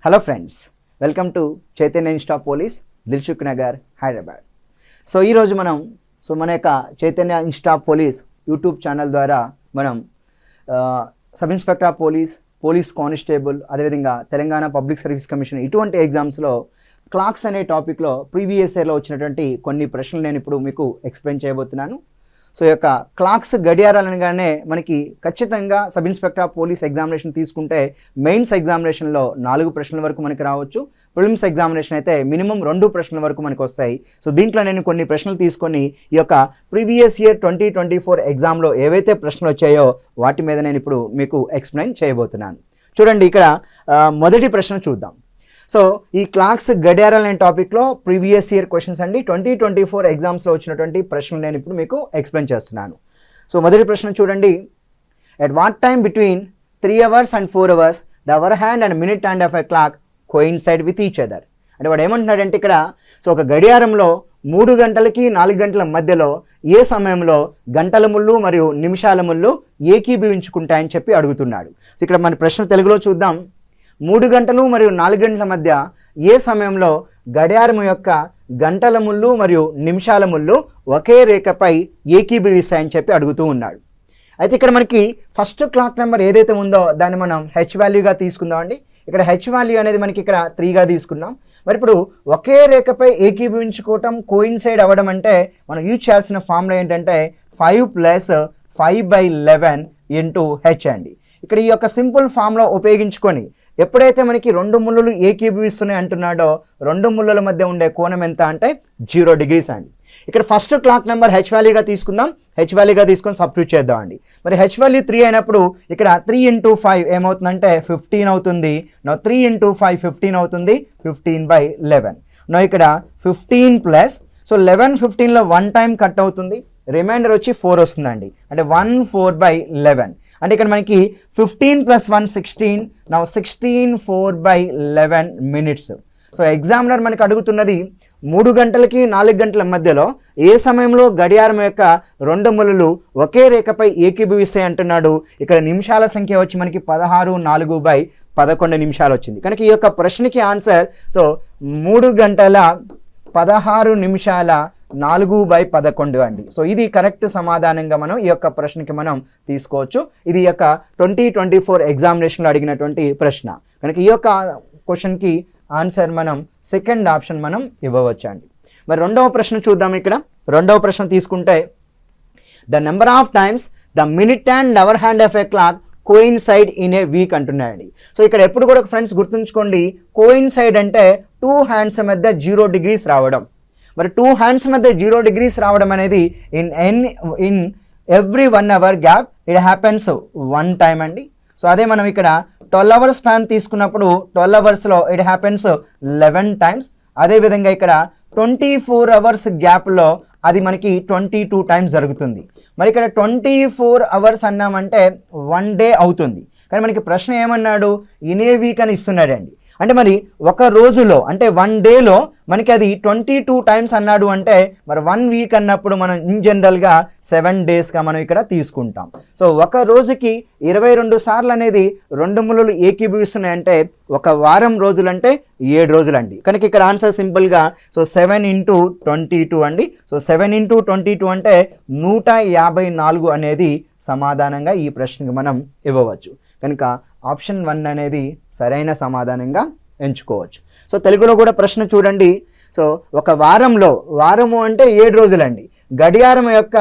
Hello friends, welcome to Chaitanya Insta police, Dilsukh Nagar, Hyderabad. ఈరోజు మన యొక్క Chaitanya Insta police YouTube channel ద్వారా మనం sub inspector of police constable, అదేవిధంగా తెలంగాణ పబ్లిక్ సర్వీస్ కమిషన్ ఇటువంటి ఎగ్జామ్స్లో క్లాక్స్ అనే టాపిక్లో ప్రీవియస్ ఇయర్లో వచ్చినటువంటి కొన్ని ప్రశ్నలు నేను ఇప్పుడు మీకు ఎక్స్ప్లెయిన్ చేయబోతున్నాను. ఈ యొక్క క్లాక్స్ గడియారాలు అనగానే మనకి ఖచ్చితంగా sub inspector of police examination తీసుకుంటే మెయిన్స్ ఎగ్జామినేషన్లో 4 ప్రశ్నల వరకు మనకి రావచ్చు. ప్రిలిమ్స్ ఎగ్జామినేషన్ అయితే మినిమం 2 ప్రశ్నల వరకు మనకు వస్తాయి. దీంట్లో నేను కొన్ని ప్రశ్నలు తీసుకొని ఈ యొక్క ప్రీవియస్ ఇయర్ 2024 ఎగ్జామ్లో ఏవైతే ప్రశ్నలు వచ్చాయో వాటి మీద నేను ఇప్పుడు మీకు ఎక్స్ప్లెయిన్ చేయబోతున్నాను. చూడండి, ఇక్కడ మొదటి ప్రశ్న చూద్దాం. ఈ క్లాక్స్ గడియారాలు అనే టాపిక్లో ప్రీవియస్ ఇయర్ క్వశ్చన్స్ అండి. 2024 ఎగ్జామ్స్లో వచ్చినటువంటి ప్రశ్నలు నేను ఇప్పుడు మీకు ఎక్స్ప్లెయిన్ చేస్తున్నాను. మొదటి ప్రశ్న చూడండి. At what time between 3 hours and 4 hours the hour hand and minute hand of a clock coincide with each other? అంటే వాడు ఏమంటున్నాడంటే ఇక్కడ ఒక గడియారంలో 3 గంటలకి 4 గంటల మధ్యలో ఏ సమయంలో గంటల ముళ్ళు మరియు నిమిషాల ముళ్ళు ఏకీభవించుకుంటాయని చెప్పి అడుగుతున్నాడు. ఇక్కడ మన ప్రశ్న తెలుగులో చూద్దాం. 3 గంటలు మరియు 4 గంటల మధ్య ఏ సమయంలో గడియారం యొక్క గంటల ముళ్ళు మరియు నిమిషాల ముళ్ళు ఒకే రేఖపై ఏకీభవిస్తాయని చెప్పి అడుగుతూ ఉన్నాడు. అయితే ఇక్కడ మనకి ఫస్ట్ క్లాక్ నెంబర్ ఏదైతే ఉందో దాన్ని మనం హెచ్ వాల్యూగా తీసుకుందామండి. ఇక్కడ హెచ్ వాల్యూ అనేది మనకి ఇక్కడ 3గా తీసుకున్నాం. మరి ఇప్పుడు ఒకే రేఖపై ఏకీభవించుకోవటం, కోయిన్సైడ్ అవ్వడం అంటే మనం యూజ్ చేయాల్సిన ఫార్ములా ఏంటంటే 5 + 5/11 × హెచ్ అండి. ఇక్కడ ఈ యొక్క సింపుల్ ఫార్ములా ఉపయోగించుకొని ఎప్పుడైతే మనకి 2 ముళ్ళులు ఏకీభవిస్తున్నాయి అంటున్నాడో 2 ముళ్ళుల మధ్య ఉండే కోణం ఎంత అంటే 0 degrees అండి. ఇక్కడ ఫస్ట్ క్లాక్ నెంబర్ హెచ్ వాల్యూగా తీసుకుందాం. హెచ్ వాల్యూగా తీసుకొని సబ్స్టిట్యూట్ చేద్దాం అండి. మరి హెచ్ వాల్యూ 3 అయినప్పుడు ఇక్కడ 3 × 5 ఏమవుతుందంటే 15 అవుతుంది. 3 × 5 15 అవుతుంది, 15/11. ఇక్కడ 15 ప్లస్ 11 15లో 1 టైం కట్ అవుతుంది, రిమైండర్ వచ్చి 4 వస్తుందండి. అంటే 1 4/11. అంటే ఇక్కడ మనకి 15 + 1 16, 16 4/11 minutes. ఎగ్జామినర్ మనకి అడుగుతున్నది 3 గంటలకి 4 గంటల మధ్యలో ఏ సమయంలో గడియారం యొక్క 2 ముళ్ళు ఒకే రేఖపై ఏకీభవిస్తాయి అంటున్నాడు. ఇక్కడ నిమిషాల సంఖ్య వచ్చి మనకి 16 4/11 నిమిషాలు వచ్చింది. కనుక ఈ యొక్క ప్రశ్నకి ఆన్సర్ 3 గంటల 16 నిమిషాల 4/11 అండి. ఇది కరెక్ట్ సమాధానంగా మనం ఈ యొక్క ప్రశ్నకి మనం తీసుకోవచ్చు. ఇది ఈ యొక్క 2024 ఎగ్జామినేషన్లో అడిగినటువంటి ప్రశ్న. కనుక ఈ యొక్క క్వశ్చన్కి ఆన్సర్ మనం సెకండ్ ఆప్షన్ మనం ఇవ్వవచ్చు అండి. మరి రెండవ ప్రశ్న చూద్దాం. ఇక్కడ రెండవ ప్రశ్న తీసుకుంటే the number of times the minute and hour hand of a clock coincide in a week అంటున్నాయండి. ఇక్కడ ఎప్పుడు కూడా ఫ్రెండ్స్ గుర్తుంచుకోండి, కోయిన్సైడ్ అంటే 2 hands మధ్య 0 degrees రావడం. మరి 2 hands మధ్య 0 degrees రావడం అనేది in every 1 hour gap it happens 1 time అండి. అదే మనం ఇక్కడ 12 hours స్పాన్ తీసుకున్నప్పుడు 12 hoursలో ఇట్ హ్యాపెన్స్ 11 times. అదేవిధంగా ఇక్కడ 24 hours గ్యాప్లో అది మనకి 22 times జరుగుతుంది. మరి ఇక్కడ 24 hours అన్నామంటే 1 day అవుతుంది. కానీ మనకి ప్రశ్న ఏమన్నాడు, ఇన్ ఏ వీక్ అని ఇస్తున్నాడండి. అంటే మరి ఒక రోజులో అంటే 1 dayలో మనకి అది 22 times అన్నాడు అంటే మరి 1 week అన్నప్పుడు మనం ఇన్ జనరల్గా 7 daysగా మనం ఇక్కడ తీసుకుంటాం. ఒక రోజుకి 22 సార్లు అనేది 2 ముళ్ళు ఏకీభవిస్తున్నాయి అంటే ఒక వారం రోజులంటే 7 రోజులండి. కనుక ఇక్కడ ఆన్సర్ సింపుల్గా 7 × 22 అండి. 7 × 22 అంటే 154 అనేది సమాధానంగా ఈ ప్రశ్నకి మనం ఇవ్వవచ్చు. కనుక ఆప్షన్ 1 అనేది సరైన సమాధానంగా ఎంచుకోవచ్చు. తెలుగులో కూడా ప్రశ్న చూడండి. ఒక వారము అంటే 7 రోజులండి. గడియారం యొక్క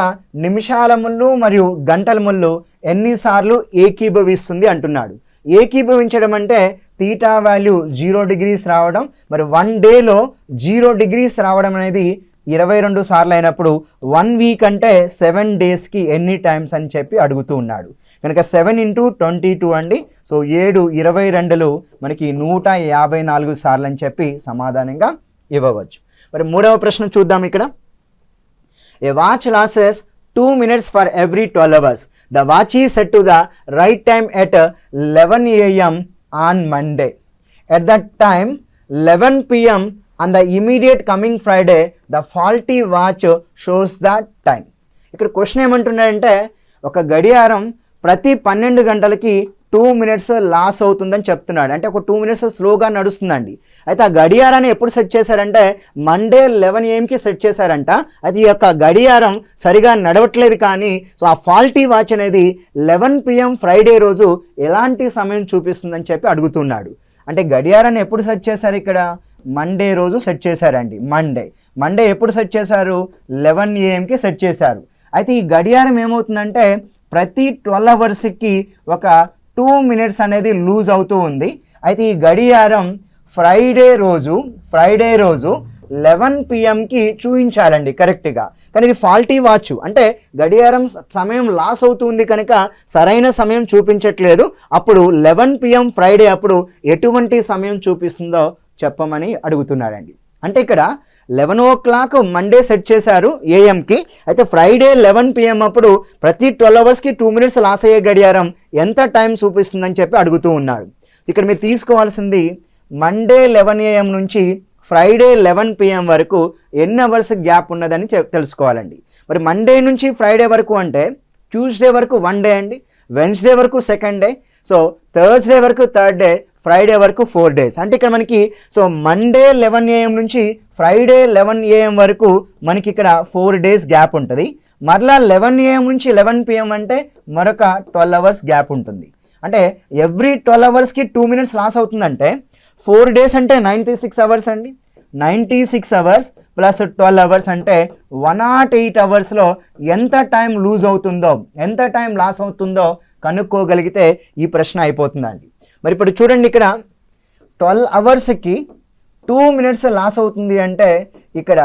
నిమిషాల ముళ్ళు మరియు గంటల ముళ్ళు ఎన్నిసార్లు ఏకీభవిస్తుంది అంటున్నాడు. ఏకీభవించడం అంటే తీటా వాల్యూ 0 degrees రావడం. మరి 1 dayలో 0 degrees రావడం అనేది 22 సార్లు అయినప్పుడు 1 week అంటే 7 daysకి ఎన్ని టైమ్స్ అని చెప్పి అడుగుతూ ఉన్నాడు. కనుక 7 × 22 అండి. 7 22లు మనకి 154 సార్లు అని చెప్పి సమాధానంగా ఇవ్వవచ్చు. మరి మూడవ ప్రశ్న చూద్దాం. ఇక్కడ ఏ watch losses 2 minutes for every 12 hours. The watch is set to the right time at 11 AM on Monday. At that time 11 PM on the immediate coming Friday the faulty watch shows that time. ఇక్కడ question ఏమంటున్నాడంటే ఒక గడియారం ప్రతి 12 గంటలకి 2 minutes loss అవుతుందని చెప్తున్నాడు. అంటే ఒక 2 minutes స్లోగా నడుస్తుందండి. అయితే ఆ గడియారాన్ని ఎప్పుడు సెట్ చేశారంటే మండే 11 AM సెట్ చేశారంట. అది ఈ యొక్క గడియారం సరిగా నడవట్లేదు కానీ సో ఆ ఫాల్టీ వాచ్ అనేది 11 PM ఫ్రైడే రోజు ఎలాంటి సమయం చూపిస్తుందని చెప్పి అడుగుతున్నాడు. అంటే గడియారాన్ని ఎప్పుడు సెట్ చేశారు ఇక్కడ? మండే రోజు సెట్ చేశారండి. మండే ఎప్పుడు సెట్ చేశారు? 11 AM సెట్ చేశారు. అయితే ఈ గడియారం ఏమవుతుందంటే ప్రతి 12 అవర్స్కి ఒక 2 minutes అనేది లూజ్ అవుతూ ఉంది. అయితే ఈ గడియారం ఫ్రైడే రోజు 11 PM చూపించాలండి కరెక్ట్గా. కానీ ఇది ఫాల్టీ వాచ్, అంటే గడియారం సమయం లాస్ అవుతుంది కనుక సరైన సమయం చూపించట్లేదు. అప్పుడు 11 PM ఫ్రైడే అప్పుడు ఎటువంటి సమయం చూపిస్తుందో చెప్పమని అడుగుతున్నాడండి. అంటే ఇక్కడ 11 o'clock మండే సెట్ చేశారు AM. అయితే ఫ్రైడే 11 PM అప్పుడు ప్రతి 12 అవర్స్కి 2 minutes లాస్ అయ్యే గడియారం ఎంత టైం చూపిస్తుందని చెప్పి అడుగుతూ ఉన్నాడు. ఇక్కడ మీరు తీసుకోవాల్సింది మండే 11 AM నుంచి ఫ్రైడే 11 PM వరకు ఎన్ని అవర్స్ గ్యాప్ ఉన్నదని తెలుసుకోవాలండి. మరి మండే నుంచి ఫ్రైడే వరకు అంటే ట్యూస్డే వరకు 1 day అండి, వెన్స్డే వరకు 2nd day, సో థర్స్డే వరకు 3rd day, ఫ్రైడే వరకు 4 days. అంటే ఇక్కడ మనకి సో మండే 11 AM నుంచి ఫ్రైడే 11 AM వరకు మనకి ఇక్కడ 4 days గ్యాప్ ఉంటుంది. మరలా 11 AM నుంచి 11 PM అంటే మరొక 12 hours గ్యాప్ ఉంటుంది. అంటే ఎవ్రీ 12 అవర్స్కి 2 minutes లాస్ అవుతుందంటే 4 days అంటే 96 hours అండి. 96 hours ప్లస్ 12 hours అంటే 108 అవర్స్లో ఎంత టైం లూజ్ అవుతుందో, ఎంత టైం లాస్ అవుతుందో కనుక్కోగలిగితే ఈ ప్రశ్న అయిపోతుందండి. మరి ఇప్పుడు చూడండి, ఇక్కడ 12 అవర్స్కి 2 minutes లాస్ అవుతుంది అంటే ఇక్కడ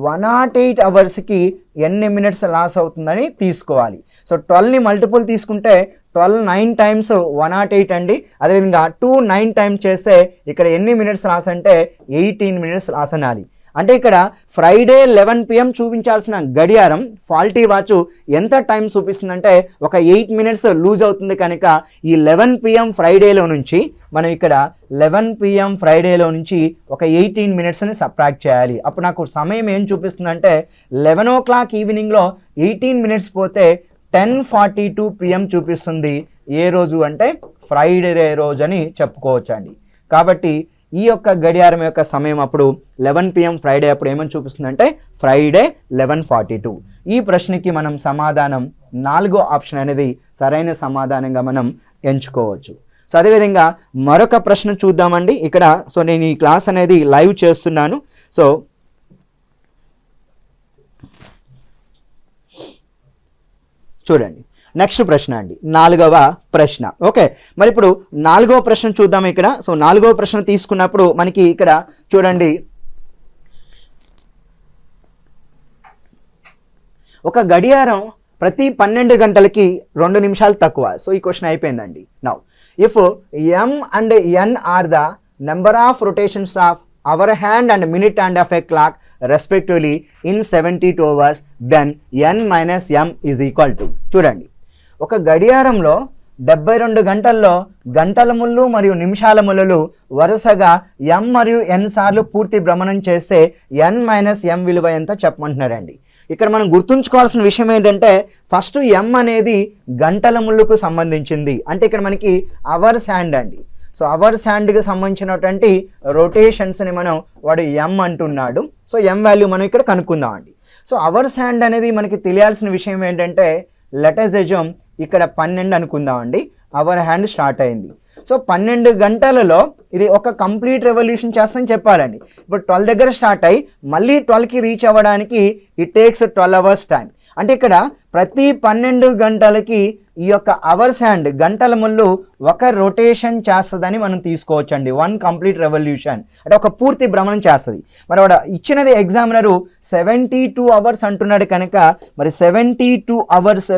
108 అవర్స్కి ఎన్ని మినిట్స్ లాస్ అవుతుందని తీసుకోవాలి. సో 12ని మల్టిపుల్ తీసుకుంటే 12 9 times 108 అండి. అదేవిధంగా 2 9 times చేస్తే ఇక్కడ ఎన్ని మినిట్స్ లాస్ అంటే 18 minutes లాస్ అనాలి. అంటే ఇక్కడ ఫ్రైడే 11 PM చూపించాల్సిన గడియారం ఫాల్టీ వాచ్ ఎంత టైం చూపిస్తుందంటే ఒక 8 minutes లూజ్ అవుతుంది కనుక ఈ 11 PM ఫ్రైడేలో నుంచి మనం ఇక్కడ 11 PM ఫ్రైడేలో నుంచి ఒక 18 minutesని సబ్ట్రాక్ట్ చేయాలి. అప్పుడు నాకు సమయం ఏం చూపిస్తుందంటే 11 o'clock ఈవినింగ్లో 18 minutes పోతే 10:42 PM చూపిస్తుంది. ఏ రోజు అంటే ఫ్రైడే రోజు అని చెప్పుకోవచ్చు అండి. కాబట్టి ఈ యొక్క గడియారం యొక్క సమయం అప్పుడు 11 PM ఫ్రైడే అప్పుడు ఏమని చూపిస్తుందంటే ఫ్రైడే 11:42. ఈ ప్రశ్నకి మనం సమాధానం 4వ ఆప్షన్ అనేది సరైన సమాధానంగా మనం ఎంచుకోవచ్చు. సో అదేవిధంగా మరొక ప్రశ్న చూద్దామండి. ఇక్కడ సో నేను ఈ క్లాస్ అనేది లైవ్ చేస్తున్నాను. సో చూడండి, నెక్స్ట్ ప్రశ్న అండి, 4వ ప్రశ్న. ఓకే, మరి ఇప్పుడు 4వ ప్రశ్న చూద్దాం ఇక్కడ. సో 4వ ప్రశ్న తీసుకున్నప్పుడు మనకి ఇక్కడ చూడండి, ఒక గడియారం ప్రతి 12 గంటలకి 2 నిమిషాలు తక్కువ. సో ఈ క్వశ్చన్ అయిపోయిందండి. Now if M and N are the number of rotations of hour hand and minute and of a clock respectively in 72 hours, then N minus M is equal to. చూడండి, ఒక గడియారంలో 72 గంటల్లో గంటల ముళ్ళు మరియు నిమిషాల ముళ్ళు వరుసగా M మరియు N సార్లు పూర్తి భ్రమణం చేస్తే N minus M విలువ ఎంత చెప్పమంటున్నారండి. ఇక్కడ మనం గుర్తుంచుకోవాల్సిన విషయం ఏంటంటే ఫస్ట్ M అనేది గంటల ముళ్ళుకు సంబంధించింది. అంటే ఇక్కడ మనకి అవర్స్ హ్యాండ్ అండి. సో అవర్స్ హ్యాండ్కి సంబంధించినటువంటి రొటేషన్స్ని మనం వాడు M అంటున్నాడు. సో M వాల్యూ మనం ఇక్కడ కనుక్కుందాం అండి. సో అవర్స్ హ్యాండ్ అనేది మనకి తెలియాల్సిన విషయం ఏంటంటే లెట్ అస్ అస్యూమ్ ఇక్కడ 12 అనుకుందాం అండి. అవర్ హ్యాండ్ స్టార్ట్ అయింది. సో 12 గంటలలో ఇది ఒక కంప్లీట్ రెవల్యూషన్ చేస్తుందని చెప్పాలండి. ఇప్పుడు 12 దగ్గర స్టార్ట్ అయ్యి మళ్ళీ 12కి రీచ్ అవ్వడానికి ఇట్ టేక్స్ 12 hours టైం. అంటే ఇక్కడ ప్రతి 12 గంటలకి ఈ యొక్క అవర్స్ హ్యాండ్ గంటల ముళ్ళు ఒక రొటేషన్ చేస్తుందని మనం తీసుకోవచ్చండి. 1 కంప్లీట్ రెవల్యూషన్ అంటే ఒక పూర్తి భ్రమణం చేస్తుంది. మరి వాడు ఇచ్చినది ఎగ్జామినరు 72 hours అంటున్నాడు కనుక మరి 72 hours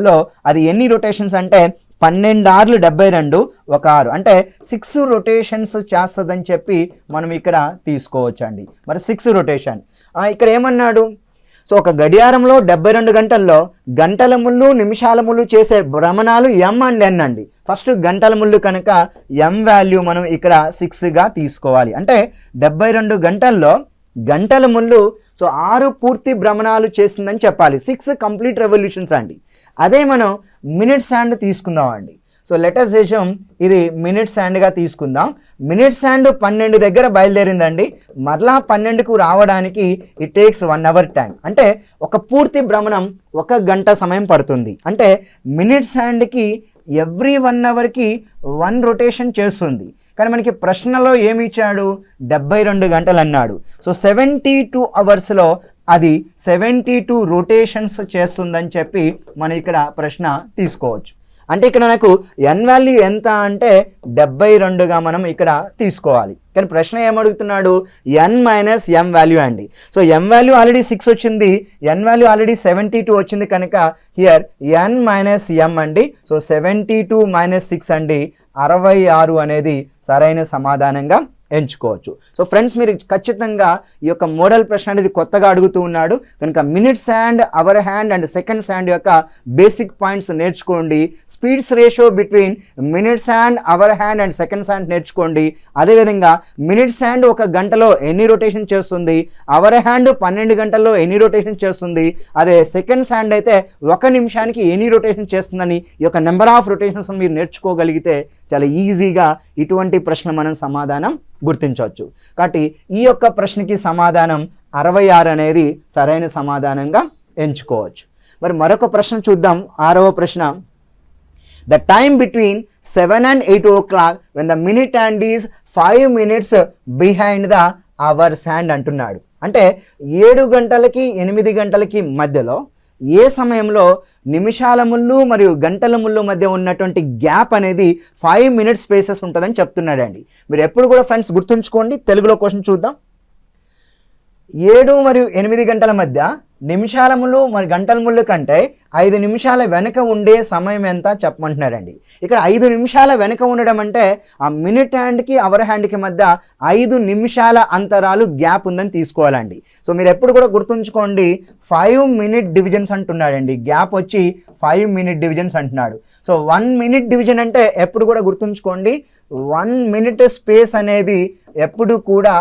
అది ఎన్ని రొటేషన్స్ అంటే 12 6 72 ఒక 6 అంటే 6 రొటేషన్స్ చేస్తుందని చెప్పి మనం ఇక్కడ తీసుకోవచ్చండి. మరి 6 రొటేషన్ ఇక్కడ ఏమన్నాడు? సో ఒక గడియారంలో 72 గంటల్లో గంటల ముళ్ళు నిమిషాల ముళ్ళు చేసే భ్రమణాలు M and N అండి. ఫస్ట్ గంటల ముళ్ళు కనుక M వాల్యూ మనం ఇక్కడ 6గా తీసుకోవాలి. అంటే 72 గంటల్లో గంటల ముళ్ళు సో 6 పూర్తి భ్రమణాలు చేసిందని చెప్పాలి. 6 కంప్లీట్ రెవల్యూషన్స్ అండి. అదే మనం మినిట్స్ హ్యాండ్ తీసుకుందాం అండి. సో లెటస్ అస్యూమ్ ఇది మినిట్స్ హ్యాండ్గా తీసుకుందాం. మినిట్స్ హ్యాండ్ 12 దగ్గర బయలుదేరిందండి. మరలా 12కు రావడానికి ఇట్ టేక్స్ 1 అవర్ టైం. అంటే ఒక పూర్తి భ్రమణం 1 గంట సమయం పడుతుంది. అంటే మినిట్స్ హ్యాండ్కి ఎవ్రీ 1 అవర్కి 1 రొటేషన్ చేస్తుంది. కానీ మనకి ప్రశ్నలో ఏమి ఇచ్చాడు, 72 గంటలు అన్నాడు. సో 72 అవర్స్లో అది 72 రొటేషన్స్ చేస్తుందని చెప్పి మనం ఇక్కడ ప్రశ్న తీసుకోవచ్చు. అంటే ఇక్కడ నాకు n వాల్యూ ఎంత అంటే 72గా మనం ఇక్కడ తీసుకోవాలి. కానీ ప్రశ్న ఏమడుగుతున్నాడు, n మైనస్ m వాల్యూ అండి. సో m వాల్యూ ఆల్రెడీ 6 వచ్చింది, n వాల్యూ ఆల్రెడీ 72 వచ్చింది కనుక హియర్ n మైనస్ m అండి. సో 72 మైనస్ 6 అండి, 66 అనేది సరైన సమాధానంగా ఎంచుకోవచ్చు. సో ఫ్రెండ్స్, మీరు ఖచ్చితంగా ఈ యొక్క మోడల్ ప్రశ్న అనేది కొత్తగా అడుగుతూ ఉన్నాడు కనుక minutes hand, hour hand and seconds hand యొక్క బేసిక్ పాయింట్స్ నేర్చుకోండి. Speeds ratio between minutes hand, hour hand and seconds hand నేర్చుకోండి. అదేవిధంగా మినిట్స్ హ్యాండ్ 1 గంటలో ఎన్ని రొటేషన్ చేస్తుంది, అవర్ హ్యాండ్ 12 గంటల్లో ఎన్ని రొటేషన్ చేస్తుంది, అదే సెకండ్స్ హ్యాండ్ అయితే 1 నిమిషానికి ఎన్ని రొటేషన్ చేస్తుందని ఈ యొక్క నెంబర్ ఆఫ్ రొటేషన్స్ మీరు నేర్చుకోగలిగితే చాలా ఈజీగా ఇటువంటి ప్రశ్న మనం సమాధానం గుర్తించవచ్చు. కాబట్టి ఈ యొక్క ప్రశ్నకి సమాధానం 66 అనేది సరైన సమాధానంగా ఎంచుకోవచ్చు. మరి మరొక ప్రశ్న చూద్దాం. 6వ ప్రశ్న, the time between 7 and 8 o'clock when the minute hand is 5 minutes behind the hours hand అంటున్నాడు. అంటే 7 గంటలకి 8 గంటలకి మధ్యలో ఏ సమయంలో నిమిషాల ముళ్ళు మరియు గంటల ముళ్ళు మధ్య ఉన్నటువంటి గ్యాప్ అనేది 5 minutes స్పేసెస్ ఉంటుందని చెప్తున్నాడండి. మీరు ఎప్పుడు కూడా ఫ్రెండ్స్ గుర్తుంచుకోండి. తెలుగులో క్వశ్చన్ చూద్దాం. 7 మరియు 8 గంటల మధ్య నిమిషాల ముళ్ళు మరి గంటల ముళ్ళు కంటే 5 నిమిషాల వెనక ఉండే సమయం ఎంత చెప్పమంటున్నాడండి. ఇక్కడ 5 నిమిషాల వెనక ఉండడం అంటే ఆ మినిట్ హ్యాండ్కి అవర్ హ్యాండ్కి మధ్య 5 నిమిషాల అంతరాలు గ్యాప్ ఉందని తీసుకోవాలండి. సో మీరు ఎప్పుడు కూడా గుర్తుంచుకోండి, 5 minute డివిజన్స్ అంటున్నాడండి. గ్యాప్ వచ్చి 5 minute డివిజన్స్ అంటున్నాడు. సో 1 minute డివిజన్ అంటే ఎప్పుడు కూడా గుర్తుంచుకోండి, 1 minute స్పేస్ అనేది ఎప్పుడు కూడా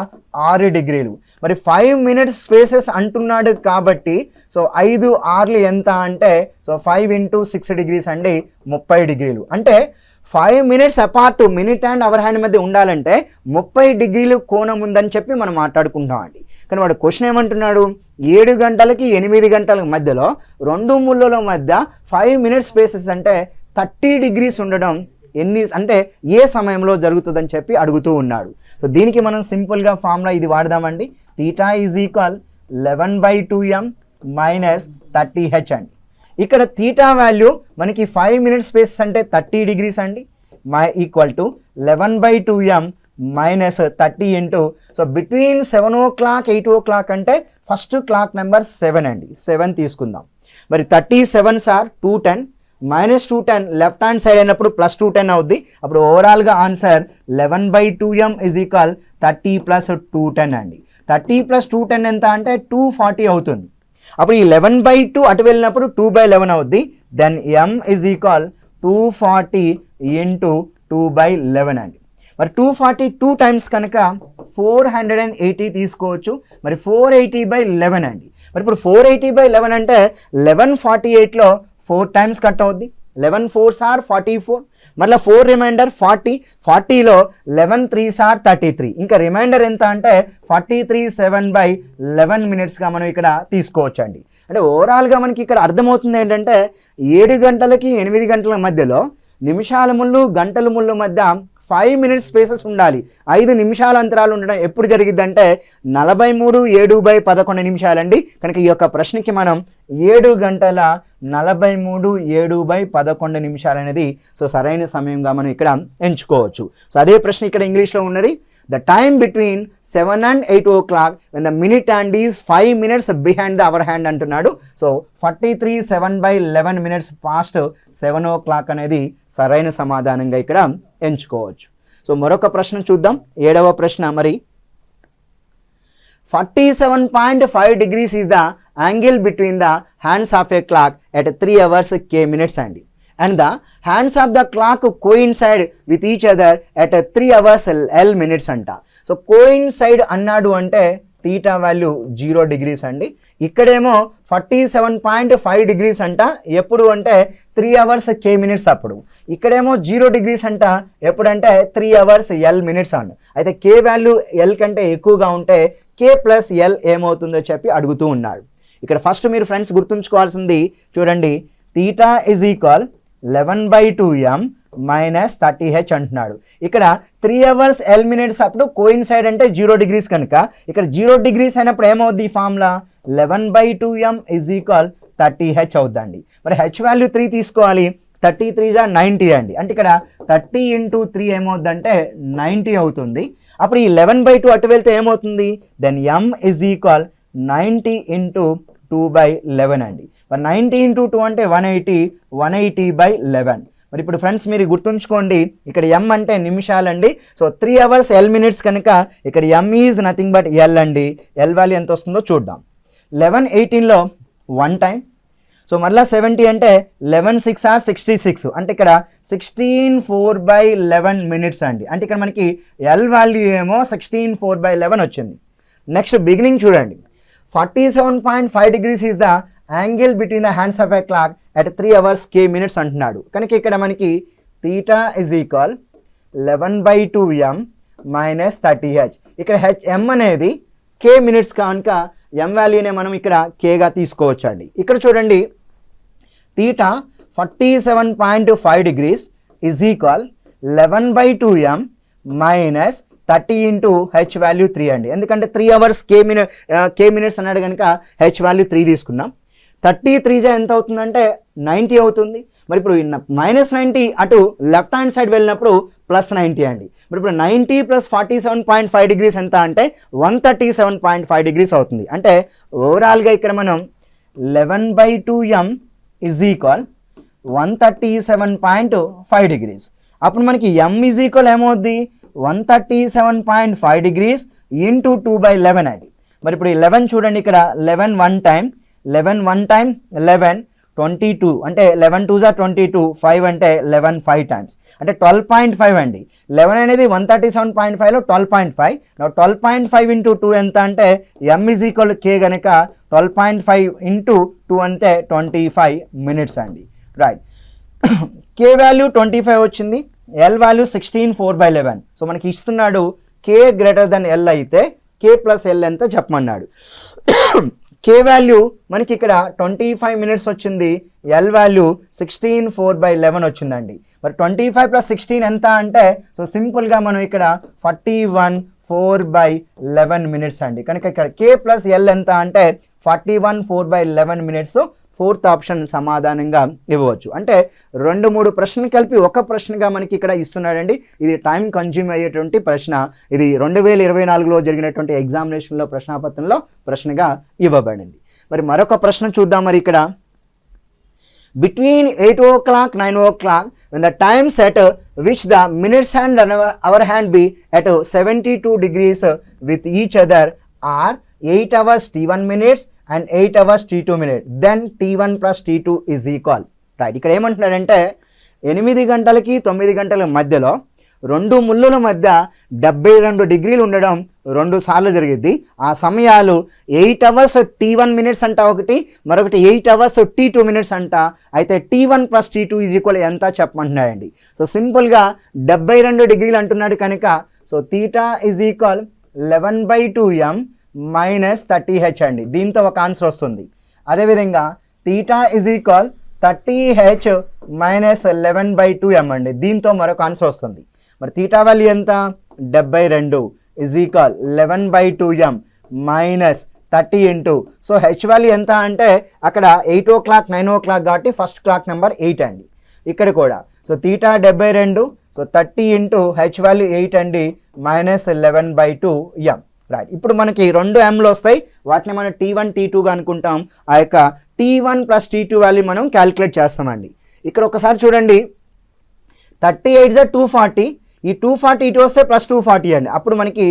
6 డిగ్రీలు. మరి 5 minute స్పేసెస్ అంటున్నాడు కాబట్టి సో 5 6లు ఎంత అంటే సో 5 into 6 degrees అండి, 30 డిగ్రీలు. అంటే 5 minutes apart minute and hour hand మధ్య ఉండాలంటే 30 డిగ్రీలు కోణం ఉందని చెప్పి మనం మాట్లాడుకుంటాం అండి. కానీ వాడు క్వశ్చన్ ఏమంటున్నాడు, 7 గంటలకి 8 గంటల మధ్యలో 2 ముళ్ళల మధ్య 5 minute స్పేసెస్ అంటే 30 degrees ఉండడం ఎన్ని అంటే ఏ సమయంలో జరుగుతుందని చెప్పి అడుగుతూ ఉన్నాడు. సో దీనికి మనం సింపుల్గా ఫార్ములా ఇది వాడదామండి. θ is equal 11/2m minus 30h అండి. ఇక్కడ θ వాల్యూ మనకి 5 minute స్పేసెస్ అంటే 30 degrees అండి, equal to 11/2m minus 30 into so between 7 o'clock 8 o'clock అంటే ఫస్ట్ క్లాక్ నెంబర్ 7 అండి. 7 తీసుకుందాం. మరి 37 sir 210 minus 210 left hand side అయినప్పుడు ప్లస్ 210 అవుద్ది. అప్పుడు ఓవరాల్గా ఆన్సర్ 11/2m ఈజ్ ఈక్వల్ 30 + 210 అండి. 30 + 210 ఎంత అంటే 240 అవుతుంది. అప్పుడు ఈ 11/2 అటు వెళ్ళినప్పుడు 2/11 అవుద్ది. Then m is equal 240 into 2/11 అండి. మరి 240 2 టైమ్స్ కనుక 480 తీసుకోవచ్చు. మరి 480/11 అండి. మరి ఇప్పుడు 480/11 అంటే 1148లో 4 టైమ్స్ కట్ అవుద్ది. 11 4s are 44, మళ్ళీ 4 రిమైండర్ 40, 40లో 11 3s are 33. ఇంకా రిమైండర్ ఎంత అంటే 43 7/11 minutesగా మనం ఇక్కడ తీసుకోవచ్చు అండి. అంటే ఓవరాల్గా మనకి ఇక్కడ అర్థమవుతుంది ఏంటంటే 7 గంటలకి 8 గంటల మధ్యలో నిమిషాల ముళ్ళు గంటల ముళ్ళు మధ్య 5 minute స్పేసెస్ ఉండాలి. 5 నిమిషాల అంతరాలు ఉండడం ఎప్పుడు జరిగిద్దంటే 43 7/11 అండి. కనుక ఈ యొక్క ప్రశ్నకి మనం 7 గంటల 43 7/11 అనేది సో సరైన సమయంగా మనం ఇక్కడ ఎంచుకోవచ్చు. సో అదే ప్రశ్న ఇక్కడ ఇంగ్లీష్లో ఉన్నది. The time between 7 and 8 o'clock when the minute hand is 5 minutes behind the hour hand అంటున్నాడు. సో 43 7/11 minutes past 7 o'clock అనేది సరైన సమాధానంగా ఇక్కడ ఎంచుకోవచ్చు. సో మరొక ప్రశ్న చూద్దాం. 7వ ప్రశ్న, మరి 47.5 degrees is the angle between the hands of a clock at 3 hours k minutes అండి. And the hands of the clock coincide with each other at 3 hours l minutes అంట. సో కోయిన్సైడ్ అన్నాడు అంటే తీటా వాల్యూ 0 degrees అండి. ఇక్కడేమో 47.5 degrees అంట, ఎప్పుడు అంటే 3 hours k minutes అప్పుడు. ఇక్కడేమో 0 degrees అంట, ఎప్పుడంటే 3 hours l minutes అండి. అయితే k వాల్యూ l కంటే ఎక్కువగా ఉంటే k ప్లస్ l ఏమవుతుందో చెప్పి అడుగుతూ ఉన్నాడు. ఇక్కడ ఫస్ట్ మీరు ఫ్రెండ్స్ గుర్తుంచుకోవాల్సింది చూడండి, theta is equal 11/2m minus 30h అంటున్నాడు. ఇక్కడ 3 hours l minutes అప్పుడు కోయిన్సైడ్ అంటే 0 degrees కనుక ఇక్కడ 0 degrees అయినప్పుడు ఏమవుద్ది ఈ formula 11/2m is equal 30h అవుద్దండి. మరి h వాల్యూ 3 తీసుకోవాలి, 33 = 90 అండి. అంటే ఇక్కడ 30 × 3 ఏమవుద్దంటే 90 అవుతుంది. అప్పుడు ఈ 11/2 అటు వెళ్తే ఏమవుతుంది, దెన్ m ఈజ్ ఈక్వల్ 90 × 2/11 అండి. మరి 90 × 2 అంటే 180, 180/11. మరి ఇప్పుడు ఫ్రెండ్స్ మీరు గుర్తుంచుకోండి, ఇక్కడ m అంటే నిమిషాలండి. సో 3 hours l minutes కనుక ఇక్కడ m is nothing but l అండి. l వాల్యూ ఎంత వస్తుందో చూద్దాం. 11/18లో 1 టైం, సో మళ్ళీ 70 అంటే 11/6 = 66, అంటే ఇక్కడ 16/4/11 minutes అండి. అంటే ఇక్కడ మనకి l వాల్యూ ఏమో 16/4/11 వచ్చింది. నెక్స్ట్ బిగినింగ్ చూడండి, 47.5 degrees is the angle between the hands of a clock at 3 hours k minutes అంటున్నాడు. కనుక ఇక్కడ మనకి theta is equal 11/2m minus 30h. ఇక్కడ m అనేది k minutes కనుక m వాల్యూనే మనం ఇక్కడ kగా తీసుకోవచ్చు అండి. ఇక్కడ చూడండి, theta 47.5 degrees is equal 11/2m minus 30 × h value 3 అండి. ఎందుకంటే 3 hours k minutes అన్నాడు కనుక h వాల్యూ 3 తీసుకున్నాం. 33 ఎంత అవుతుందంటే 90 అవుతుంది. మరి ఇప్పుడు -90 అటు లెఫ్ట్ హ్యాండ్ సైడ్ వెళ్ళినప్పుడు +90 అండి. మరి ఇప్పుడు 90 + 47.5 degrees ఎంత అంటే 137.5 degrees అవుతుంది. అంటే ఓవరాల్గా ఇక్కడ మనం 11/2m ఈజ్ ఈక్వల్ 137.5 degrees. అప్పుడు మనకి m ఈజ్ ఈక్వల్ ఏమవుద్ది 137.5 degrees × 2/11 అండి. మరి ఇప్పుడు 11 చూడండి, ఇక్కడ 11 1 టైం, 11 1 టైం 11 22, అంటే 11 2 = 22, 5 అంటే 11 5 టైమ్స్, అంటే 12.5 అండి. 11 అనేది 137.5లో 12.5. 12.5 × 2 ఎంత అంటే m ఈజ్ ఈక్వల్ k కనుక 12.5 × 2 అంటే 25 minutes అండి. రైట్, k వాల్యూ 25 వచ్చింది, l వాల్యూ 16/4/11. సో మనకి ఇస్తున్నాడు k గ్రేటర్ దెన్ l అయితే k ప్లస్ l ఎంత చెప్పమన్నాడు. k వాల్యూ మనకి ఇక్కడ 25 minutes వచ్చింది, l వాల్యూ 16/4/11 వచ్చిందండి. మరి 25 + 16 ఎంత అంటే సో సింపుల్గా మనం ఇక్కడ 41/4/11 minutes అండి. కనుక ఇక్కడ k ప్లస్ l ఎంత అంటే 41/4/11 minutes. 4th ఆప్షన్ సమాధానంగా ఇవ్వవచ్చు. అంటే 2-3 ప్రశ్నలు కలిపి ఒక ప్రశ్నగా మనకి ఇక్కడ ఇస్తున్నాడండి. ఇది టైం కన్జ్యూమ్ అయ్యేటువంటి ప్రశ్న. ఇది 2024లో జరిగినటువంటి ఎగ్జామినేషన్లో ప్రశ్నాపత్రంలో ప్రశ్నగా ఇవ్వబడింది. మరి మరొక ప్రశ్న చూద్దాం. మరి ఇక్కడ between 8 o'clock 9 o'clock when the time set which the minutes hand and hour hand be at 72 degrees with each other are 8 hours t1 minutes and 8 hours t2 minutes, then t1 + t2 is equal. Right, ఇక్కడ ఏమంటున్నాడంటే 8 గంటలకి 9 గంటల మధ్యలో 2 ముళ్ళుల మధ్య 72 degrees ఉండడం 2 సార్లు జరిగింది. ఆ సమయాలు 8 hours t1 minutes అంట ఒకటి, మరొకటి 8 hours t2 minutes అంట. అయితే t1 + t2 is equal ఎంత చెప్పమంటున్నాడండి. సో సింపుల్గా 72 degrees అంటున్నాడు కనుక so theta is equal 11/2m minus 30h అండి. దీంతో ఒక ఆన్సర్ వస్తుంది. అదేవిధంగా theta is equal 30h minus 11/2m అండి. దీంతో మరొక ఆన్సర్ వస్తుంది. మరి తీటా వాల్యూ ఎంత 72 is equal 11/2m minus 30 × so h value ఎంత అంటే అక్కడ 8 o'clock 9 o'clock కాబట్టి ఫస్ట్ క్లాక్ నెంబర్ 8 అండి. ఇక్కడ కూడా so theta 72, so 30 × h value 8 అండి మైనస్ 11/2m. రైట్, ఇప్పుడు మనకి 2 mలు వస్తాయి, వాటిని మనం t1 t2గా అనుకుంటాం. ఆ యొక్క t1 + t2 వాల్యూ మనం క్యాలిక్యులేట్ చేస్తామండి. ఇక్కడ ఒకసారి చూడండి, 38 = 240, ఈ 240 ఇటు వస్తే ప్లస్ 240 అండి. అప్పుడు మనకి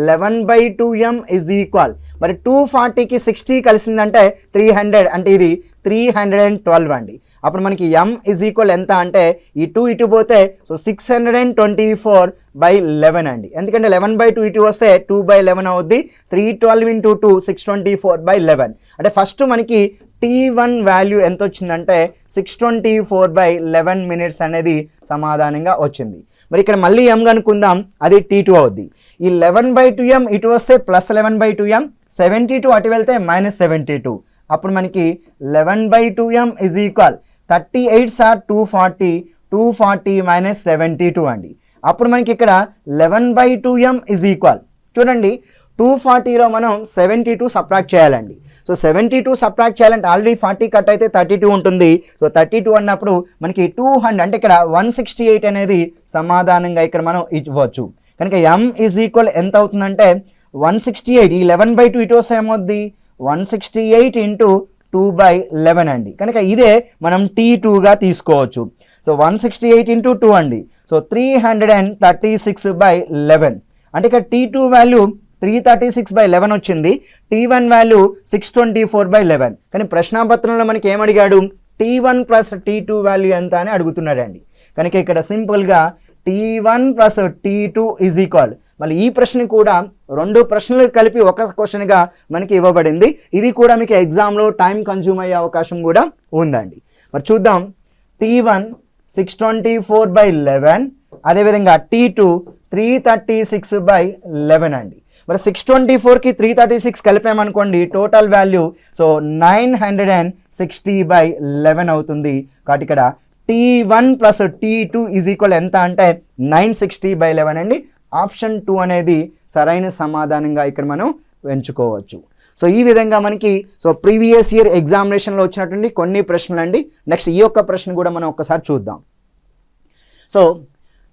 11/2m ఈజ్ ఈక్వల్, మరి 240కి 60 కలిసిందంటే 300, అంటే ఇది 312 అండి. అప్పుడు మనకి m ఈజ్ ఈక్వల్ ఎంత అంటే ఈ 2 ఇటు పోతే సో 624/11 అండి. ఎందుకంటే 11/2 ఇటు వస్తే 2/11 అవుద్ది. 312 × 2 624/11. అంటే ఫస్ట్ మనకి T1 వాల్యూ ఎంత వచ్చిందంటే 624/11 మినిట్స్ అనేది సమాధానంగా వచ్చింది. మరి ఇక్కడ మళ్ళీ m కనుక్కుందాం, అది T2 అవుద్ది. ఈ 11/2m ఇటు వస్తే ప్లస్ 11/2m, 72 అటు వెళ్తే -72. అప్పుడు మనకి 11/2m ఈజ్ ఈక్వల్ 38 సార్ 240, 240 - 72 అండి. అప్పుడు మనకి ఇక్కడ 11/2m ఈజ్ ఈక్వల్, చూడండి 240లో మనం 72 సబ్ట్రాక్ట్ చేయాలండి. సో 72 సబ్ట్రాక్ట్ చేయాలంటే ఆల్రెడీ 40 కట్ అయితే 32 ఉంటుంది. సో 32 అన్నప్పుడు మనకి 200, అంటే ఇక్కడ 168 అనేది సమాధానంగా ఇక్కడ మనం ఇవ్వచ్చు. కనుక m ఈజ్ ఈక్వల్ ఎంత అవుతుందంటే 168. ఈ 11/2 ఇటు వస్తే ఏమవుద్ది 168 × 2/11 అండి. కనుక ఇదే మనం T2గా తీసుకోవచ్చు. సో 168 × 2 అండి. సో 336/11. అంటే ఇక్కడ T2 వాల్యూ 336/11 వచ్చింది. T1 value 624/11. కానీ ప్రశ్నాపత్రంలో మనకి ఏమడిగాడు, T1 + T2 వాల్యూ ఎంత అని అడుగుతున్నాడండి. కనుక ఇక్కడ సింపుల్గా T1 + T2 ఈజ్ ఈక్వల్, మళ్ళీ ఈ ప్రశ్న కూడా 2 ప్రశ్నలు కలిపి ఒక క్వశ్చన్గా మనకి ఇవ్వబడింది. ఇది కూడా మీకు ఎగ్జామ్లో టైం కన్జ్యూమ్ అయ్యే అవకాశం కూడా ఉందండి. మరి చూద్దాం, T1 624/11, అదేవిధంగా T2 336/11 అండి. మరి 624కి 336 కలిపామనుకోండి టోటల్ వాల్యూ సో 960/11 అవుతుంది. కాబట్టి ఇక్కడ T1 + T2 ఈజ్ ఈక్వల్ ఎంత అంటే 960/11 అండి. ఆప్షన్ 2 అనేది సరైన సమాధానంగా ఇక్కడ మనం ఎంచుకోవచ్చు. సో ఈ విధంగా మనకి సో ప్రీవియస్ ఇయర్ ఎగ్జామినేషన్లో వచ్చినటువంటి కొన్ని ప్రశ్నలు అండి. నెక్స్ట్ ఈ యొక్క ప్రశ్న కూడా మనం ఒక్కసారి చూద్దాం. సో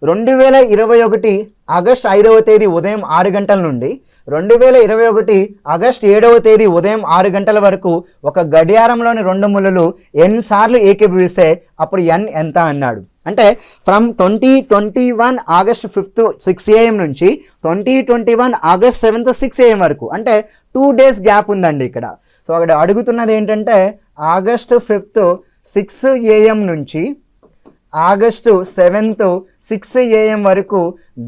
2021 ఆగస్ట్ 5వ తేదీ ఉదయం 6 గంటల నుండి 2021 ఆగస్ట్ 7వ తేదీ ఉదయం 6 గంటల వరకు ఒక గడియారంలోని 2 ముళ్ళు ఎన్నిసార్లు ఏకీభవిస్తే అప్పుడు n ఎంత అన్నాడు. అంటే ఫ్రమ్ 2021 ఆగస్ట్ 5th 6 AM నుంచి 2021 ఆగస్ట్ 7th 6 AM వరకు, అంటే 2 days గ్యాప్ ఉందండి ఇక్కడ. సో అక్కడ అడుగుతున్నది ఏంటంటే ఆగస్ట్ 5th 6 AM నుంచి ఆగస్టు 7th 6 AM వరకు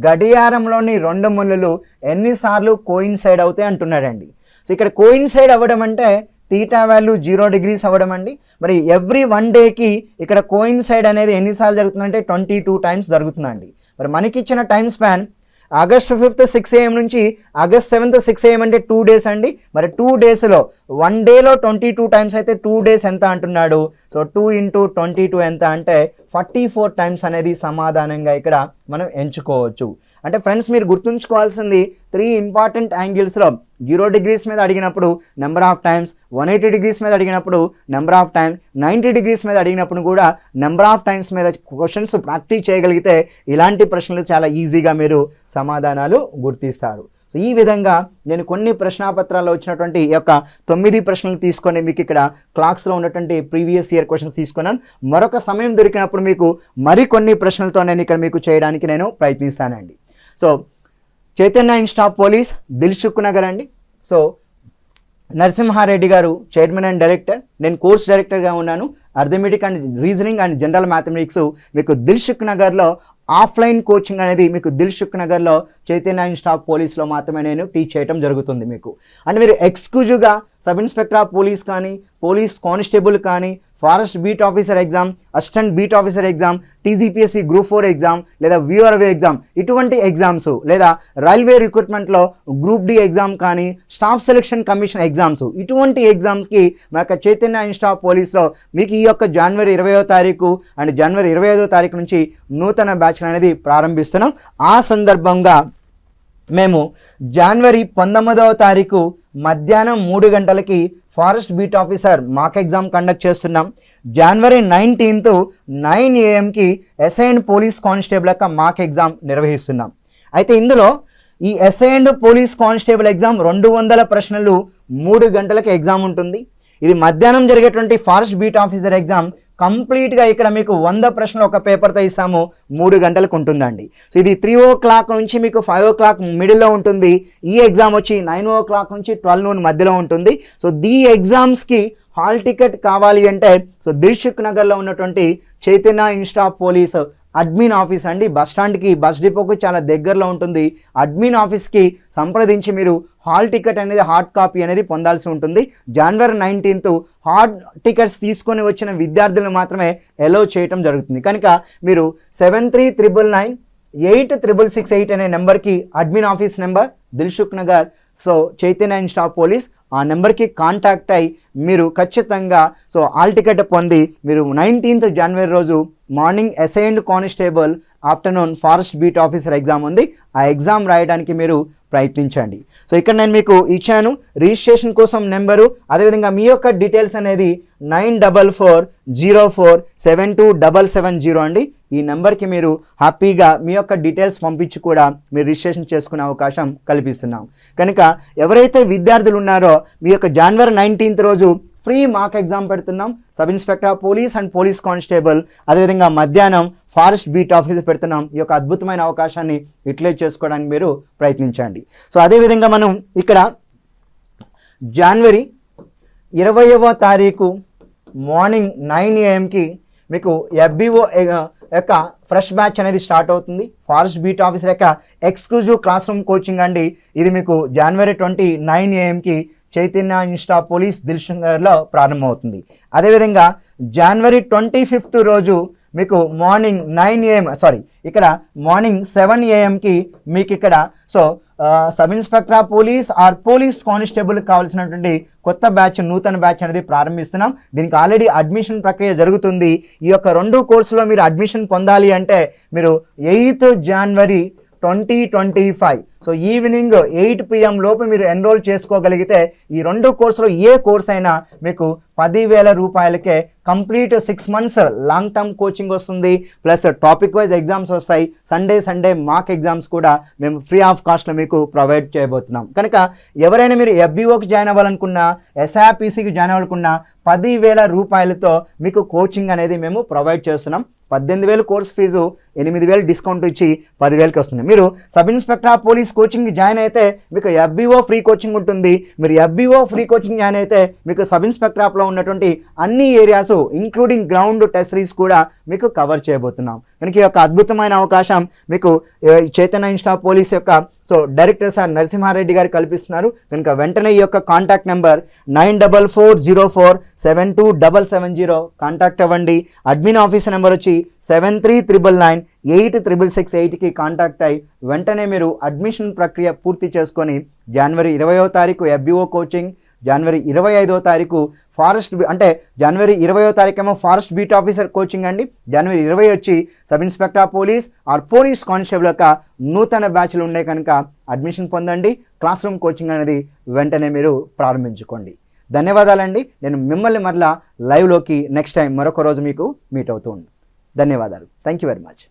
గడియారంలోని 2 ముళ్ళు ఎన్నిసార్లు కోయిన్సైడ్ అవుతాయి అంటున్నాడండి. సో ఇక్కడ కోయిన్సైడ్ అవ్వడం అంటే తీటా వాల్యూ 0 degrees అవ్వడం అండి. మరి ఎవ్రీ 1 డేకి ఇక్కడ కోయిన్సైడ్ అనేది ఎన్నిసార్లు జరుగుతుందంటే 22 times జరుగుతుందండి. మరి మనకి ఇచ్చిన time span August 5th 6 AM నుంచి ఆగస్ట్ 7th 6 AM అంటే 2 days అండి. మరి 2 daysలో 1 డేలో 22 times అయితే 2 days ఎంత అంటున్నాడు. సో 2 × 22 ఎంత అంటే 44 times అనేది సమాధానంగా ఇక్కడ మనం ఎంచుకోవచ్చు. అంటే ఫ్రెండ్స్ మీరు గుర్తుంచుకోవాల్సింది 3 ఇంపార్టెంట్ యాంగిల్స్లో 0 degrees మీద అడిగినప్పుడు నెంబర్ ఆఫ్ టైమ్స్, 180 degrees మీద అడిగినప్పుడు నెంబర్ ఆఫ్ టైమ్, 90 degrees మీద అడిగినప్పుడు కూడా నెంబర్ ఆఫ్ టైమ్స్ మీద క్వశ్చన్స్ ప్రాక్టీస్ చేయగలిగితే ఇలాంటి ప్రశ్నలు చాలా ఈజీగా మీరు సమాధానాలు గుర్తిస్తారు. సో ఈ విధంగా నేను కొన్ని ప్రశ్నాపత్రాల్లో వచ్చినటువంటి ఈ యొక్క 9 ప్రశ్నలు తీసుకొని మీకు ఇక్కడ క్లాక్స్లో ఉన్నటువంటి ప్రీవియస్ ఇయర్ క్వశ్చన్స్ తీసుకున్నాను. మరొక సమయం దొరికినప్పుడు మీకు మరికొన్ని ప్రశ్నలతో నేను ఇక్కడ మీకు చేయడానికి నేను ప్రయత్నిస్తానండి. So Chaitanya institute of police, Dilsukh Nagar అండి. సో నరసింహారెడ్డి గారు చైర్మన్ అండ్ డైరెక్టర్, నేను కోర్స్ డైరెక్టర్గా ఉన్నాను. Arithmetic and reasoning and general mathematics మీకు దిల్సుఖ్ నగర్లో ఆఫ్లైన్ కోచింగ్ అనేది మీకు దిల్సుఖ్ నగర్లో చైతన్య ఇన్స్టిట్యూట్ ఆఫ్ పోలీస్లో మాత్రమే నేను టీచ్ చేయడం జరుగుతుంది మీకు. అంటే మీరు ఎక్స్క్లూజివ్గా సబ్ ఇన్స్పెక్టర్ ఆఫ్ పోలీస్ కానీ, పోలీస్ కానిస్టేబుల్ కానీ, forest beat officer exam, assistant beat officer exam, TGPSC group 4 exam లేదా విఆర్ఓ ఎగ్జామ్, ఇటువంటి ఎగ్జామ్స్ లేదా రైల్వే రిక్రూట్మెంట్లో గ్రూప్ డి ఎగ్జామ్ కానీ, స్టాఫ్ సెలక్షన్ కమిషన్ ఎగ్జామ్స్, ఇటువంటి ఎగ్జామ్స్కి మా యొక్క చైతన్య ఇన్స్టిట్యూట్ ఆఫ్ పోలీస్లో మీకు ఈ యొక్క జనవరి 20వ తారీఖు అండ్ జనవరి 25వ తారీఖు నుంచి నూతన బ్యాచ్ అనేది ప్రారంభిస్తున్నాం. ఆ సందర్భంగా మేము జనవరి 19వ తారీఖు మధ్యాహ్నం 3 గంటలకి ఫారెస్ట్ బీట్ ఆఫీసర్ మాక్ ఎగ్జామ్ కండక్ట్ చేస్తున్నాం. జనవరి 19th 9 AM SI and police constable యొక్క మాక్ ఎగ్జామ్ నిర్వహిస్తున్నాం. అయితే ఇందులో ఈ SI and police constable exam 200 ప్రశ్నలు 3 గంటలకి ఎగ్జామ్ ఉంటుంది. ఇది మధ్యాహ్నం జరిగేటువంటి ఫారెస్ట్ బీట్ ఆఫీసర్ ఎగ్జామ్ కంప్లీట్గా ఇక్కడ మీకు 100 ప్రశ్నలు ఒక పేపర్తో ఇస్తాము, 3 గంటలకు ఉంటుందండి. సో ఇది 3 నుంచి మీకు 5 మిడిల్లో ఉంటుంది. ఈ ఎగ్జామ్ వచ్చి 9 నుంచి 12 మధ్యలో ఉంటుంది. సో ఈ ఎగ్జామ్స్కి హాల్ టికెట్ కావాలి అంటే సో దిల్సుఖ్ నగర్లో ఉన్నటువంటి Chaitanya institute of police admin office అండి, బస్ స్టాండ్కి బస్ డిపోకి చాలా దగ్గరలో ఉంటుంది. అడ్మిన్ ఆఫీస్కి సంప్రదించి మీరు హాల్ టికెట్ అనేది హార్డ్ కాపీ అనేది పొందాల్సి ఉంటుంది. జనవరి 19 హార్డ్ టికెట్స్ తీసుకొని వచ్చిన విద్యార్థులను మాత్రమే అలౌ చేయటం జరుగుతుంది. కనుక మీరు 7399986668 అనే నెంబర్కి admin office number Dilsukh Nagar so Chaitanya institute of police ఆ నెంబర్కి కాంటాక్ట్ అయ్యి మీరు ఖచ్చితంగా సో హాల్ టికెట్ పొంది మీరు 19th జనవరి రోజు morning SI and constable, afternoon forest beat officer exam ఉంది. ఆ ఎగ్జామ్ రాయడానికి మీరు ప్రయత్నించండి. సో ఇక్కడ నేను మీకు ఇచ్చాను రిజిస్ట్రేషన్ కోసం నెంబరు, అదేవిధంగా మీ యొక్క డీటెయిల్స్ అనేది 9440472770 అండి. ఈ నెంబర్కి మీరు హ్యాపీగా మీ యొక్క డీటెయిల్స్ పంపించి కూడా మీరు రిజిస్ట్రేషన్ చేసుకునే అవకాశం కల్పిస్తున్నాం. కనుక ఎవరైతే విద్యార్థులు ఉన్నారో మీ యొక్క జనవరి 19th రోజు ఫ్రీ మాక్ ఎగ్జామ్ పెడుతున్నాం. Sub inspector of police and police constable, అదేవిధంగా మధ్యాహ్నం ఫారెస్ట్ బీట్ ఆఫీసర్ పెడుతున్నాం. ఈ యొక్క అద్భుతమైన అవకాశాన్ని యూటిలైజ్ చేసుకోవడానికి మీరు ప్రయత్నించండి. సో అదేవిధంగా మనం ఇక్కడ జనవరి 20వ తారీఖు మార్నింగ్ 9 AM మీకు FBO యొక్క ఫ్రెష్ బ్యాచ్ అనేది స్టార్ట్ అవుతుంది. ఫారెస్ట్ బీట్ ఆఫీసర్ యొక్క ఎక్స్క్లూజివ్ క్లాస్ రూమ్ కోచింగ్ అండి. ఇది మీకు జనవరి 29 AM Chaitanya institute of police Dilsukh నగర్లో ప్రారంభమవుతుంది. అదేవిధంగా జనవరి 25 రోజు మీకు మార్నింగ్ 9 AM ఇక్కడ మార్నింగ్ 7 AM మీకు ఇక్కడ so sub inspector of police or police constable కావాల్సినటువంటి కొత్త బ్యాచ్, నూతన బ్యాచ్ అనేది ప్రారంభిస్తున్నాం. దీనికి ఆల్రెడీ అడ్మిషన్ ప్రక్రియ జరుగుతుంది. ఈ యొక్క 2 కోర్సులో మీరు అడ్మిషన్ పొందాలి అంటే మీరు 8th జనవరి 2025 సో ఈవినింగ్ 8 PM లోపు మీరు ఎన్రోల్ చేసుకోగలిగితే ఈ 2 కోర్సులో ఏ కోర్స్ అయినా మీకు 10,000 రూపాయలకే complete 6 months long term coaching వస్తుంది. ప్లస్ టాపిక్ వైజ్ ఎగ్జామ్స్ వస్తాయి. సండే మాక్ ఎగ్జామ్స్ కూడా మేము ఫ్రీ ఆఫ్ కాస్ట్లో మీకు ప్రొవైడ్ చేయబోతున్నాం. కనుక ఎవరైనా మీరు FBOకి జాయిన్ అవ్వాలనుకున్నా, SIPCకి జాయిన్ అవ్వాలనుకున్నా 10,000 రూపాయలతో మీకు కోచింగ్ అనేది మేము ప్రొవైడ్ చేస్తున్నాం. 18,000 కోర్స్ ఫీజు, 8,000 డిస్కౌంట్ ఇచ్చి 10,000కి వస్తుంది. మీరు sub inspector of police coaching join అయితే మీకు FBO ఫ్రీ కోచింగ్ ఉంటుంది. మీరు FBO ఫ్రీ కోచింగ్ జాయిన్ అయితే మీకు సబ్ ఇన్స్పెక్టర్ ఆఫ్లో ఉన్నటువంటి అన్ని areas including ground test series కూడా మీకు కవర్ చేయబోతున్నాం. కనుక ఈ యొక్క అద్భుతమైన అవకాశం మీకు చైతన్య ఇన్స్టిట్యూట్ ఆఫ్ పోలీస్ యొక్క సో డైరెక్టర్ సార్ నరసింహారెడ్డి గారు కల్పిస్తున్నారు. కనుక వెంటనే ఈ యొక్క కాంటాక్ట్ నెంబర్ 9440472770 కాంటాక్ట్ అవ్వండి. అడ్మిన్ ఆఫీస్ నెంబర్ వచ్చి 7399986668కి కాంటాక్ట్ అయ్యి వెంటనే మీరు అడ్మిషన్ ప్రక్రియ పూర్తి చేసుకొని జనవరి 20వ తారీఖు FBO కోచింగ్, జనవరి 25వ తారీఖు ఫారెస్ట్ అంటే జనవరి 20వ తారీఖు ఏమో ఫారెస్ట్ బీట్ ఆఫీసర్ కోచింగ్ అండి. జనవరి 20 వచ్చి sub inspector of police or police constable యొక్క నూతన బ్యాచ్లు ఉన్నాయి. కనుక అడ్మిషన్ పొందండి. క్లాస్ రూమ్ కోచింగ్ అనేది వెంటనే మీరు ప్రారంభించుకోండి. ధన్యవాదాలండి. నేను మిమ్మల్ని మరలా లైవ్లోకి నెక్స్ట్ టైం మరొక రోజు మీకు మీట్ అవుతూ ఉంటాను. ధన్యవాదాలు. Thank you very much.